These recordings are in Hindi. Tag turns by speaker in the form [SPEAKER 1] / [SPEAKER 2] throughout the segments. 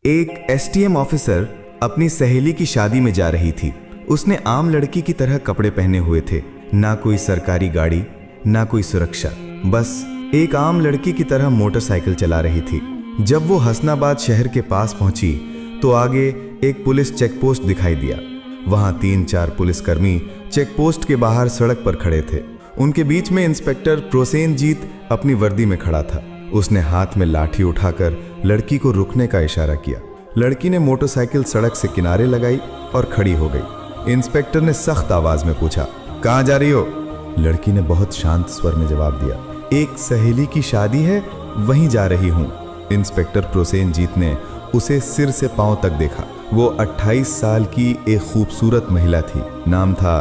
[SPEAKER 1] एक एसटीएम ऑफिसर अपनी सहेली की शादी में जा रही थी। उसने आम लड़की की तरह कपड़े पहने हुए थे, ना कोई सरकारी गाड़ी, ना कोई सुरक्षा, बस एक आम लड़की की तरह मोटरसाइकिल चला रही थी। जब वो हसनाबाद शहर के पास पहुंची तो आगे एक पुलिस चेकपोस्ट दिखाई दिया। वहां 3-4 पुलिसकर्मी चेकपोस्ट के बाहर सड़क पर खड़े थे। उनके बीच में इंस्पेक्टर प्रोसेनजीत अपनी वर्दी में खड़ा था। उसने हाथ में लाठी उठाकर लड़की को रुकने का इशारा किया। लड़की ने मोटरसाइकिल सड़क से किनारे लगाई और खड़ी हो गई। इंस्पेक्टर ने सख्त आवाज में पूछा, कहाँ जा रही हो? लड़की ने बहुत शांत स्वर में जवाब दिया, एक सहेली की शादी है, वहीं जा रही हूँ। इंस्पेक्टर प्रोसेनजीत ने उसे सिर से पांव तक देखा। वो 28 साल की एक खूबसूरत महिला थी। नाम था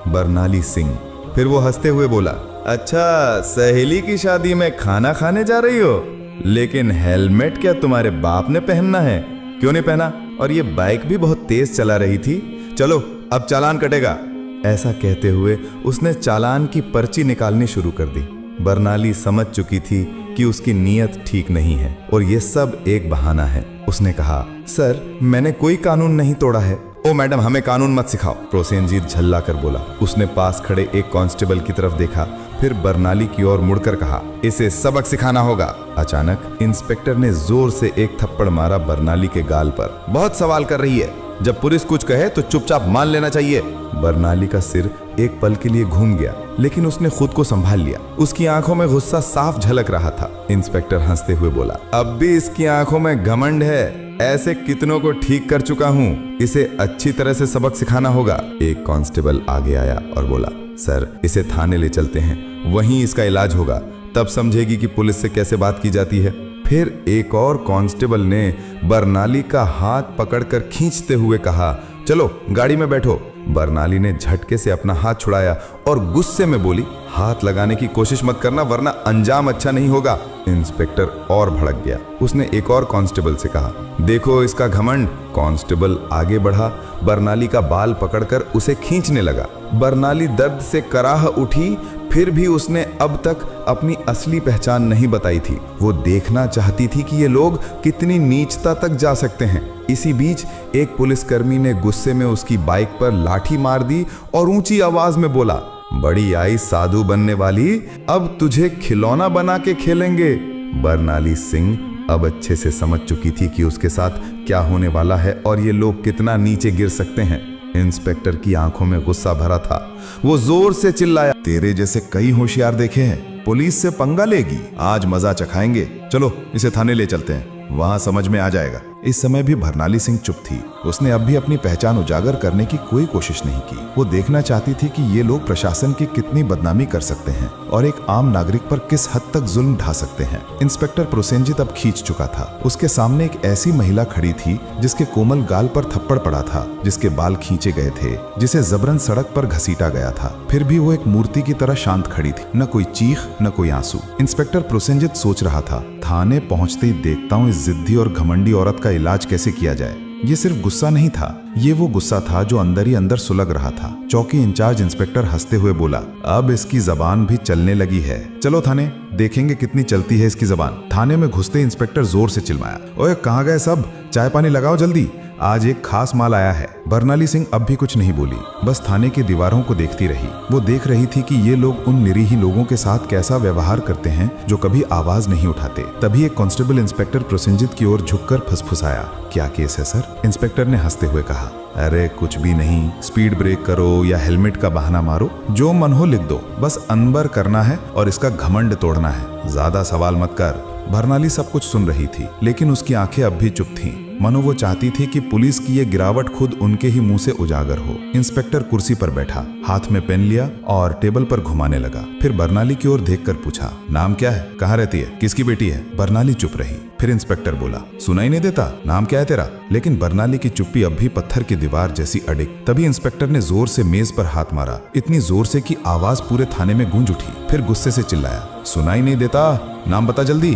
[SPEAKER 1] बरनाली सिंह। फिर वो हंसते हुए बोला, अच्छा, सहेली की शादी में खाना खाने जा रही हो? लेकिन हेलमेट क्या तुम्हारे बाप ने पहनना है? क्यों नहीं पहना? और ये बाइक भी बहुत तेज चला रही थी। चलो अब चालान कटेगा। ऐसा कहते हुए उसने चालान की पर्ची निकालनी शुरू कर दी। बरनाली समझ चुकी थी कि उसकी नीयत ठीक नहीं है और ये सब एक बहाना है। उसने कहा, सर, मैंने कोई कानून नहीं तोड़ा है। ओ मैडम, हमें कानून मत सिखाओ, प्रोसेनजीत झल्ला कर बोला। उसने पास खड़े एक कांस्टेबल की तरफ देखा, फिर बरनाली की ओर मुड़कर कहा, इसे सबक सिखाना होगा। अचानक इंस्पेक्टर ने जोर से एक थप्पड़ मारा बरनाली के गाल पर। बहुत सवाल कर रही है, जब पुलिस कुछ कहे तो चुपचाप मान लेना चाहिए। बरनाली का सिर एक पल के लिए घूम गया, लेकिन उसने खुद को संभाल लिया। उसकी आंखों में गुस्सा साफ झलक रहा था। इंस्पेक्टर हंसते हुए बोला, अब भी इसकी आंखों में घमंड है। ऐसे कितनों को ठीक कर चुका हूँ, इसे अच्छी तरह से सबक सिखाना होगा। एक कांस्टेबल आगे आया और बोला, सर, इसे थाने ले चलते हैं, वहीं इसका इलाज होगा, तब समझेगी कि पुलिस से कैसे बात की जाती है। फिर एक और कांस्टेबल ने बरनाली का हाथ पकड़कर खींचते हुए कहा, चलो गाड़ी में बैठो। बरनाली ने झटके से अपना हाथ छुड़ाया और गुस्से में बोली, हाथ लगाने की कोशिश मत करना, वरना अंजाम अच्छा नहीं होगा। इंस्पेक्टर और भड़क गया। उसने एक और कांस्टेबल से कहा, देखो इसका घमंड। कांस्टेबल आगे बढ़ा, बरनाली का बाल पकड़कर उसे खींचने लगा। बरनाली दर्द से कराह उठी, फिर भी उसने अब तक अपनी असली पहचान नहीं बताई थी। वो देखना चाहती थी कि ये लोग कितनी नीचता तक जा सकते हैं। इसी बीच एक पुलिसकर्मी ने गुस्से में उसकी बाइक पर लाठी मार दी और ऊंची आवाज में बोला, बड़ी आई साधु बनने वाली, अब तुझे खिलौना बना के खेलेंगे। बरनाली सिंह अब अच्छे से समझ चुकी थी कि उसके साथ क्या होने वाला है और ये लोग कितना नीचे गिर सकते हैं। इंस्पेक्टर की आंखों में गुस्सा भरा था। वो जोर से चिल्लाया, तेरे जैसे कई होशियार देखे हैं, पुलिस से पंगा लेगी, आज मजा चखाएंगे। चलो इसे थाने ले चलते हैं, वहां समझ में आ जाएगा। इस समय भी बरनाली सिंह चुप थी। उसने अब भी अपनी पहचान उजागर करने की कोई कोशिश नहीं की। वो देखना चाहती थी कि ये लोग प्रशासन की कितनी बदनामी कर सकते हैं और एक आम नागरिक पर किस हद तक जुल्म ढा सकते हैं। इंस्पेक्टर प्रोसेनजीत अब खींच चुका था। उसके सामने एक ऐसी महिला खड़ी थी जिसके कोमल गाल पर थप्पड़ पड़ा था, जिसके बाल खींचे गए थे, जिसे जबरन सड़क पर घसीटा गया था। फिर भी वो एक मूर्ति की तरह शांत खड़ी थी, न कोई चीख न कोई आंसू। इंस्पेक्टर प्रोसेनजीत सोच रहा था, थाने पहुंचते ही देखता हूँ इस जिद्दी और घमंडी औरत का इलाज कैसे किया जाए। ये सिर्फ गुस्सा नहीं था, ये वो गुस्सा था जो अंदर ही अंदर सुलग रहा था। चौकी इंचार्ज इंस्पेक्टर हंसते हुए बोला, अब इसकी जबान भी चलने लगी है, चलो थाने, देखेंगे कितनी चलती है इसकी जबान। थाने में घुसते इंस्पेक्टर जोर से चिल्लाया, ओए कहाँ गए सब, चाय पानी लगाओ जल्दी, आज एक खास माल आया है। बरनाली सिंह अब भी कुछ नहीं बोली, बस थाने की दीवारों को देखती रही। वो देख रही थी कि ये लोग उन निरीह लोगों के साथ कैसा व्यवहार करते हैं जो कभी आवाज नहीं उठाते। तभी एक कांस्टेबल इंस्पेक्टर प्रोसेनजीत की ओर झुककर फुसफुसाया, क्या केस है सर? इंस्पेक्टर ने हंसते हुए कहा, अरे कुछ भी नहीं, स्पीड ब्रेक करो या हेलमेट का बहाना मारो, जो मन हो लिख दो, बस अनबर करना है और इसका घमंड तोड़ना है, ज्यादा सवाल मत कर। बरनाली सब कुछ सुन रही थी, लेकिन उसकी आंखें अब भी चुप थीं। मानो वो चाहती थी कि पुलिस की ये गिरावट खुद उनके ही मुंह से उजागर हो। इंस्पेक्टर कुर्सी पर बैठा, हाथ में पेन लिया और टेबल पर घुमाने लगा। फिर बरनाली की ओर देखकर पूछा, नाम क्या है, कहाँ रहती है, किसकी बेटी है? बरनाली चुप रही। फिर इंस्पेक्टर बोला, सुनाई नहीं देता, नाम क्या है तेरा? लेकिन बरनाली की चुप्पी अब भी पत्थर की दीवार जैसी अडिग। तभी इंस्पेक्टर ने जोर से मेज पर हाथ मारा, इतनी जोर से कि आवाज पूरे थाने में गूंज उठी। फिर गुस्से से चिल्लाया, सुनाई नहीं देता, नाम बता जल्दी।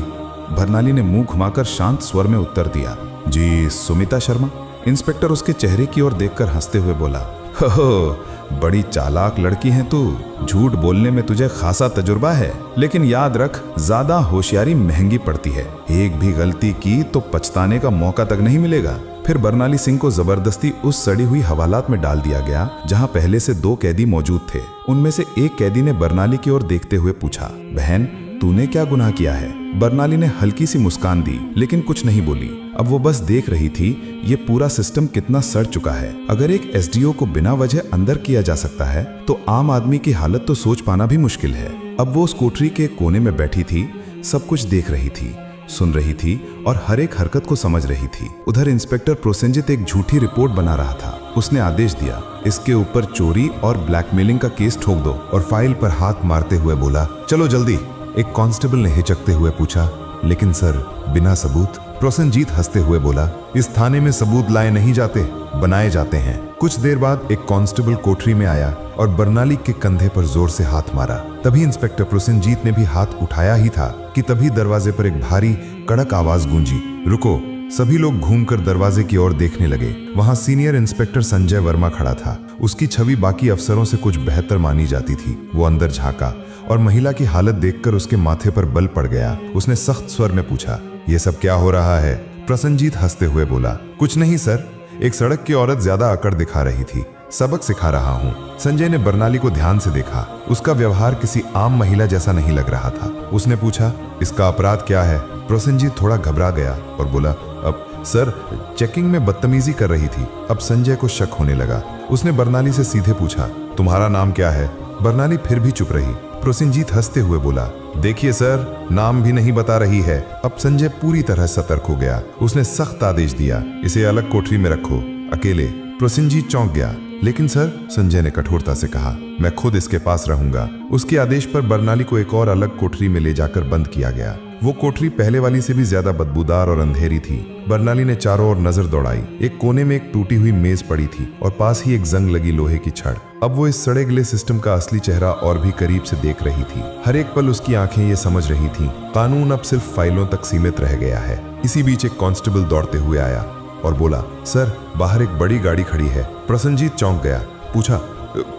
[SPEAKER 1] बरनाली ने मुंह घुमाकर शांत स्वर में उत्तर दिया, जी सुमिता शर्मा। इंस्पेक्टर उसके चेहरे की ओर देखकर हंसते हुए बोला,
[SPEAKER 2] हो, बड़ी चालाक लड़की है तू। झूठ बोलने में तुझे खासा तजुर्बा है, लेकिन याद रख, ज्यादा होशियारी महंगी पड़ती है। एक भी गलती की तो पछताने का मौका तक नहीं मिलेगा। फिर बरनाली सिंह को जबरदस्ती उस सड़ी हुई हवालात में डाल दिया गया जहां पहले से 2 कैदी मौजूद थे। उनमें से एक कैदी ने बरनाली की ओर देखते हुए पूछा, बहन तूने क्या गुनाह किया है? बरनाली ने हल्की सी मुस्कान दी, लेकिन कुछ नहीं बोली। अब वो बस देख रही थी ये पूरा सिस्टम कितना सड़ चुका है। अगर एक एसडीओ को बिना वजह अंदर किया जा सकता है तो आम आदमी की हालत तो सोच पाना भी मुश्किल है। अब वो उस कोठरी के कोने में बैठी थी, सब कुछ देख रही थी, सुन रही थी और हर एक हरकत को समझ रही थी। उधर इंस्पेक्टर प्रोसेनजीत एक झूठी रिपोर्ट बना रहा था। उसने आदेश दिया, इसके ऊपर चोरी और ब्लैकमेलिंग का केस ठोक दो, और फाइल पर हाथ मारते हुए बोला, चलो जल्दी। एक कांस्टेबल ने हिचकते हुए पूछा, लेकिन सर बिना सबूत? प्रोसेनजीत हंसते हुए बोला, इस थाने में सबूत लाए नहीं जाते, बनाए जाते हैं। कुछ देर बाद एक कांस्टेबल कोठरी में आया और बरनाली के कंधे पर जोर से हाथ मारा। तभी इंस्पेक्टर प्रोसेनजीत ने भी हाथ उठाया ही था कि तभी दरवाजे पर एक भारी कड़क आवाज गूंजी, रुको। सभी लोग घूमकर दरवाजे की ओर देखने लगे। वहां सीनियर इंस्पेक्टर संजय वर्मा खड़ा था। उसकी छवि बाकी अफसरों से कुछ बेहतर मानी जाती थी। वो अंदर झांका और महिला की हालत देखकर उसके माथे पर बल पड़ गया। उसने सख्त स्वर में पूछा, ये सब क्या हो रहा है? प्रोसेनजीत हंसते हुए बोला, कुछ नहीं सर, एक सड़क की औरत ज्यादा अकड़ दिखा रही थी, सबक सिखा रहा हूँ। संजय ने बरनाली को ध्यान से देखा। उसका व्यवहार किसी आम महिला जैसा नहीं लग रहा था। उसने पूछा, इसका अपराध क्या है? प्रोसेनजीत थोड़ा घबरा गया और बोला, अब सर चेकिंग में बदतमीजी कर रही थी। अब संजय को शक होने लगा। उसने बरनाली से सीधे पूछा, तुम्हारा नाम क्या है? बरनाली फिर भी चुप रही। प्रोसेनजीत हंसते हुए बोला, देखिए सर, नाम भी नहीं बता रही है। अब संजय पूरी तरह सतर्क हो गया। उसने सख्त आदेश दिया, इसे अलग कोठरी में रखो, अकेले। प्रोसेनजीत चौंक गया, लेकिन सर, संजय ने कठोरता से कहा, मैं खुद इसके पास रहूंगा। उसके आदेश पर बरनाली को एक और अलग कोठरी में ले जाकर बंद किया गया। वो कोठरी पहले वाली से भी ज्यादा बदबूदार और अंधेरी थी। बरनाली ने चारों ओर नजर दौड़ाई। एक कोने में एक टूटी हुई मेज पड़ी थी और पास ही एक जंग लगी लोहे की छड़। अब वो इस सड़े गले सिस्टम का असली चेहरा और भी करीब से देख रही थी। हर एक पल उसकी आंखें ये समझ रही थीं, कानून अब सिर्फ फाइलों तक सीमित रह गया है। इसी बीच एक कांस्टेबल दौड़ते हुए आया और बोला, सर बाहर एक बड़ी गाड़ी खड़ी है। प्रोसेनजीत चौंक गया, पूछा,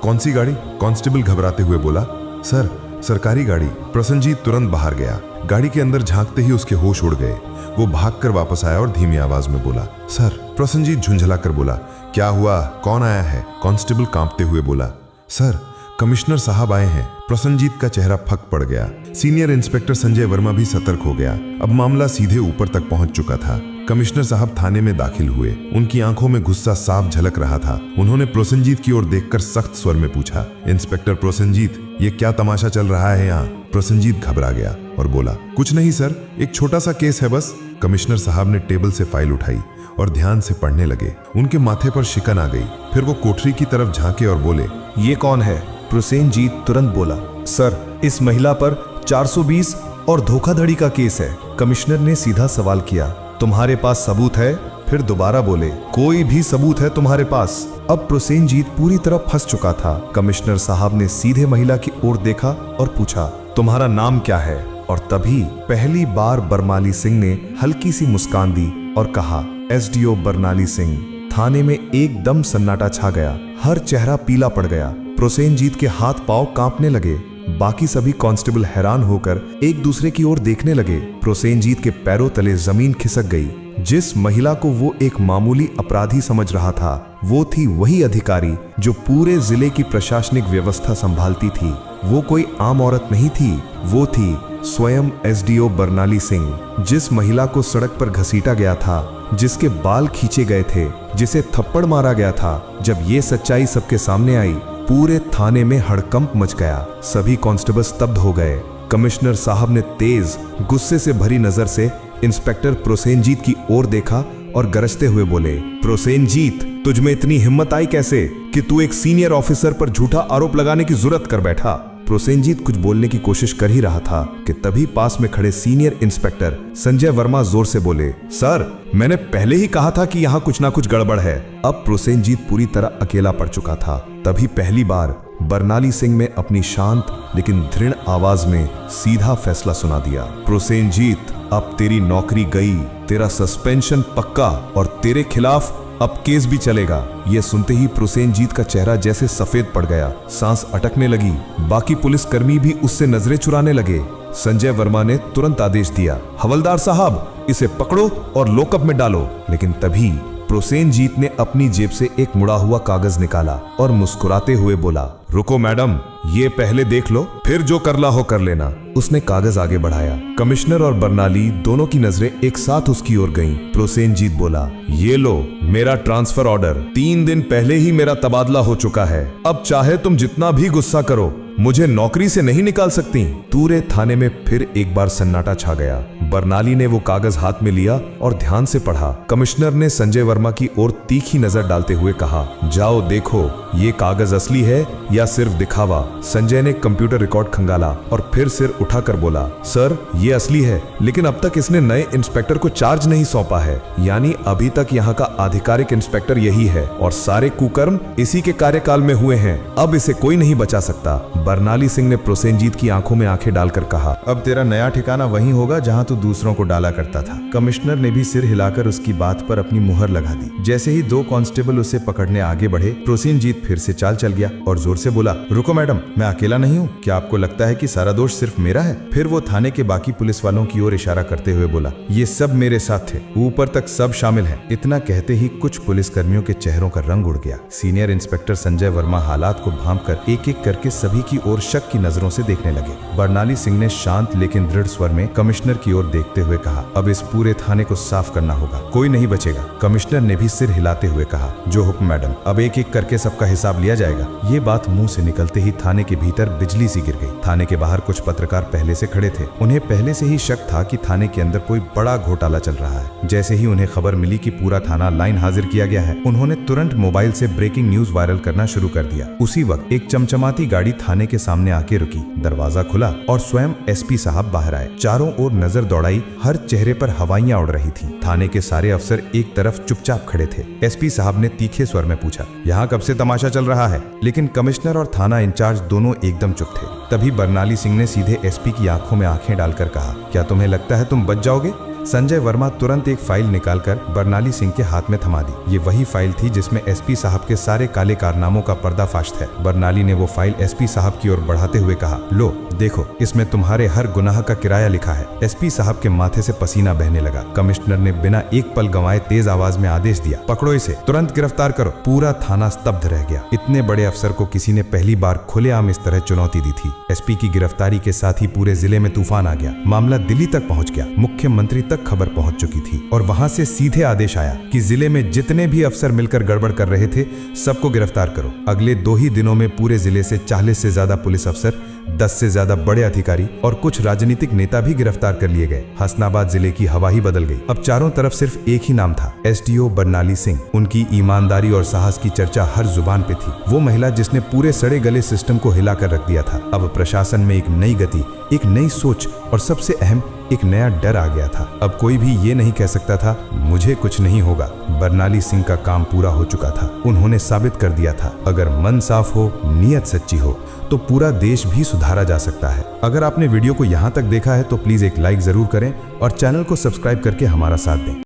[SPEAKER 2] कौन सी गाड़ी? कांस्टेबल घबराते हुए बोला, सर सरकारी गाड़ी। प्रोसेनजीत तुरंत बाहर गया। गाड़ी के अंदर झांकते ही उसके होश उड़ गए। वो भागकर वापस आया और धीमी आवाज में बोला, सर। प्रोसेनजीत झुंझलाकर बोला, क्या हुआ? कौन आया है? कांस्टेबल कांपते हुए बोला, सर कमिश्नर साहब आए हैं। प्रोसेनजीत का चेहरा फक पड़ गया। सीनियर इंस्पेक्टर संजय वर्मा भी सतर्क हो गया। अब मामला सीधे ऊपर तक पहुंच चुका था। कमिश्नर साहब थाने में दाखिल हुए। उनकी आंखों में गुस्सा साफ झलक रहा था। उन्होंने प्रोसेनजीत की ओर देखकर सख्त स्वर में पूछा, इंस्पेक्टर प्रोसेनजीत, ये क्या तमाशा चल रहा है यहाँ? प्रोसेनजीत घबरा गया और बोला, कुछ नहीं सर, एक छोटा सा केस है बस। कमिश्नर साहब ने टेबल से फाइल उठाई और ध्यान से पढ़ने लगे। उनके माथे पर शिकन आ गई। फिर वो कोठरी की तरफ झांके और बोले,
[SPEAKER 3] ये कौन है? प्रोसेनजीत तुरंत बोला, सर इस महिला पर 420 और धोखाधड़ी का केस है। कमिश्नर ने सीधा सवाल किया, तुम्हारे पास सबूत है? फिर दोबारा बोले, कोई भी सबूत है तुम्हारे पास? अब प्रोसेनजीत पूरी तरह फंस चुका था। कमिश्नर साहब ने सीधे महिला की ओर देखा और पूछा, तुम्हारा नाम क्या है? और तभी पहली बार बरनाली सिंह ने हल्की सी मुस्कान दी और कहा, एसडीओ बरनाली सिंह। थाने में एकदम सन्नाटा छा गया। हर चेहरा पीला पड़ गया। प्रोसेनजीत के हाथ पांव कांपने लगे। बाकी सभी कांस्टेबल हैरान होकर एक दूसरे की ओर देखने लगे। प्रोसेनजीत के पैरों तले जमीन खिसक गई। जिस महिला को वो एक मामूली अपराधी समझ रहा था, वो थी वही अधिकारी जो पूरे जिले की प्रशासनिक व्यवस्था संभालती थी। वो कोई आम औरत नहीं थी, वो थी स्वयं एसडीओ बरनाली सिंह। जिस महिला को सड़क पर घसीटा गया था, जिसके बाल खींचे गए थे, जिसे थप्पड़ मारा गया था, जब ये सच्चाई सबके सामने आई, पूरे थाने में हड़कंप मच गया। सभी कांस्टेबल स्तब्ध हो गए। कमिश्नर साहब ने तेज गुस्से से भरी नजर से इंस्पेक्टर प्रोसेनजीत की ओर देखा और गरजते हुए बोले, प्रोसेनजीत, तुझ में इतनी हिम्मत आई कैसे कि तू एक सीनियर ऑफिसर पर झूठा आरोप लगाने की जुर्रत कर बैठा? प्रोसेनजीत कुछ बोलने की कोशिश कर ही रहा था कि तभी पास में खड़े सीनियर इंस्पेक्टर संजय वर्मा जोर से बोले, सर मैंने पहले ही कहा था कि यहाँ कुछ ना कुछ गड़बड़ है। अब प्रोसेनजीत पूरी तरह अकेला पड़ चुका था। तभी पहली बार बरनाली सिंह ने अपनी शांत लेकिन दृढ़ आवाज में सीधा फैसला सुना दिया, प्रोसेनजीत, अब तेरी नौकरी गई, तेरा सस्पेंशन पक्का और तेरे खिलाफ अब केस भी चलेगा। ये सुनते ही प्रोसेनजीत का चेहरा जैसे सफेद पड़ गया, सांस अटकने लगी। बाकी पुलिसकर्मी भी उससे नजरें चुराने लगे। संजय वर्मा ने तुरंत आदेश दिया, हवलदार साहब इसे पकड़ो और लॉकअप में डालो। लेकिन तभी प्रोसेनजीत ने अपनी जेब से एक मुड़ा हुआ कागज निकाला और मुस्कुराते हुए बोला, रुको मैडम, ये पहले देख लो, फिर जो करना हो कर लेना। उसने कागज आगे बढ़ाया। कमिश्नर और बर्नाली दोनों की नजरें एक साथ उसकी ओर गईं। प्रोसेनजीत बोला, ये लो मेरा ट्रांसफर ऑर्डर। 3 दिन पहले ही मेरा तबादला हो चुका है। अब चाहे तुम जितना भी गुस्सा करो, मुझे नौकरी से नहीं निकाल सकती। पूरे थाने में फिर एक बार सन्नाटा छा गया। बर्नाली ने वो कागज हाथ में लिया और ध्यान से पढ़ा। कमिश्नर ने संजय वर्मा की ओर तीखी नजर डालते हुए कहा, जाओ देखो ये कागज असली है या सिर्फ दिखावा। संजय ने कंप्यूटर रिकॉर्ड खंगाला और फिर सिर उठाकर बोला, सर ये असली है, लेकिन अब तक इसने नए इंस्पेक्टर को चार्ज नहीं सौंपा है। यानी अभी तक यहाँ का आधिकारिक इंस्पेक्टर यही है और सारे कुकर्म इसी के कार्यकाल में हुए हैं। अब इसे कोई नहीं बचा सकता। बर्नाली सिंह ने प्रोसेनजीत की आंखों में आंखें डालकर कहा,
[SPEAKER 1] अब तेरा नया ठिकाना वही होगा जहां तू दूसरों को डाला करता था। कमिश्नर ने भी सिर हिलाकर उसकी बात पर अपनी मुहर लगा दी। जैसे ही 2 कांस्टेबल उसे पकड़ने आगे बढ़े, प्रोसेनजीत फिर से चाल चल गया और जोर से बोला, रुको मैडम, मैं अकेला नहीं हूँ। क्या आपको लगता है कि सारा दोष सिर्फ मेरा है? फिर वो थाने के बाकी पुलिस वालों की ओर इशारा करते हुए बोला, ये सब मेरे साथ थे, ऊपर तक सब शामिल हैं। इतना कहते ही कुछ पुलिसकर्मियों के चेहरों का रंग उड़ गया। सीनियर इंस्पेक्टर संजय वर्मा हालात को भांपकर एक एक करके सभी की ओर शक की नजरों से देखने लगे। बर्नाली सिंह ने शांत लेकिन दृढ़ स्वर में कमिश्नर की ओर देखते हुए कहा, अब इस पूरे थाने को साफ करना होगा, कोई नहीं बचेगा। कमिश्नर ने भी सिर हिलाते हुए कहा, जो हुक्म मैडम, अब एक एक करके सबका हिसाब लिया जाएगा। ये बात मुंह से निकलते ही थाने के भीतर बिजली सी गिर गई। थाने के बाहर कुछ पत्रकार पहले से खड़े थे। उन्हें पहले से ही शक था कि थाने के अंदर कोई बड़ा घोटाला चल रहा है। जैसे ही उन्हें खबर मिली कि पूरा थाना लाइन हाजिर किया गया है, उन्होंने तुरंत मोबाइल से ब्रेकिंग न्यूज वायरल करना शुरू कर दिया। उसी वक्त एक चमचमाती गाड़ी थाने के सामने आके रुकी। दरवाजा खुला और स्वयं एसपी साहब बाहर आए। चारों ओर नजर दौड़ाई, हर चेहरे पर हवाइयां उड़ रही थी। थाने के सारे अफसर एक तरफ चुपचाप खड़े थे। एसपी साहब ने तीखे स्वर में पूछा, यहाँ कब से तमाशा चल रहा है? लेकिन कमिश्नर और थाना इंचार्ज दोनों एकदम चुप थे। तभी बर्नाली सिंह ने सीधे एसपी की आंखों में आंखें डालकर कहा, क्या तुम्हें लगता है तुम बच जाओगे? संजय वर्मा तुरंत एक फाइल निकालकर बर्नाली सिंह के हाथ में थमा दी। ये वही फाइल थी जिसमें एसपी साहब के सारे काले कारनामों का पर्दाफाश था। बर्नाली ने वो फाइल एसपी साहब की ओर बढ़ाते हुए कहा, लो देखो, इसमें तुम्हारे हर गुनाह का किराया लिखा है। एसपी साहब के माथे से पसीना बहने लगा। कमिश्नर ने बिना एक पल गंवाए तेज आवाज में आदेश दिया, पकड़ो इसे, तुरंत गिरफ्तार करो। पूरा थाना स्तब्ध रह गया। इतने बड़े अफसर को किसी ने पहली बार खुलेआम इस तरह चुनौती दी थी। एसपी की गिरफ्तारी के साथ ही पूरे जिले में तूफान आ गया। मामला दिल्ली तक पहुंच गया। मुख्यमंत्री तक खबर पहुंच चुकी थी और वहां से सीधे आदेश आया कि जिले में जितने भी अफसर मिलकर गड़बड़ कर रहे थे, सबको गिरफ्तार करो। अगले 2 ही दिनों में पूरे जिले से 40 से ज्यादा पुलिस अफसर, 10 से ज्यादा बड़े अधिकारी और कुछ राजनीतिक नेता भी गिरफ्तार कर लिए गए। हसनाबाद जिले की हवा ही बदल गई। अब चारों तरफ सिर्फ एक ही नाम था, एसडीओ बर्नाली सिंह। उनकी ईमानदारी और साहस की चर्चा हर जुबान पे थी। वो महिला जिसने पूरे सड़े गले सिस्टम को हिलाकर रख दिया था। अब प्रशासन में एक नई गति, एक नई सोच और सबसे अहम एक नया डर आ गया था। अब कोई भी ये नहीं कह सकता था मुझे कुछ नहीं होगा। बर्नाली सिंह का काम पूरा हो चुका था। उन्होंने साबित कर दिया था, अगर मन साफ हो, नीयत सच्ची हो, तो पूरा देश भी सुधारा जा सकता है। अगर आपने वीडियो को यहाँ तक देखा है तो प्लीज एक लाइक जरूर करें और चैनल को सब्सक्राइब करके हमारा साथ दें।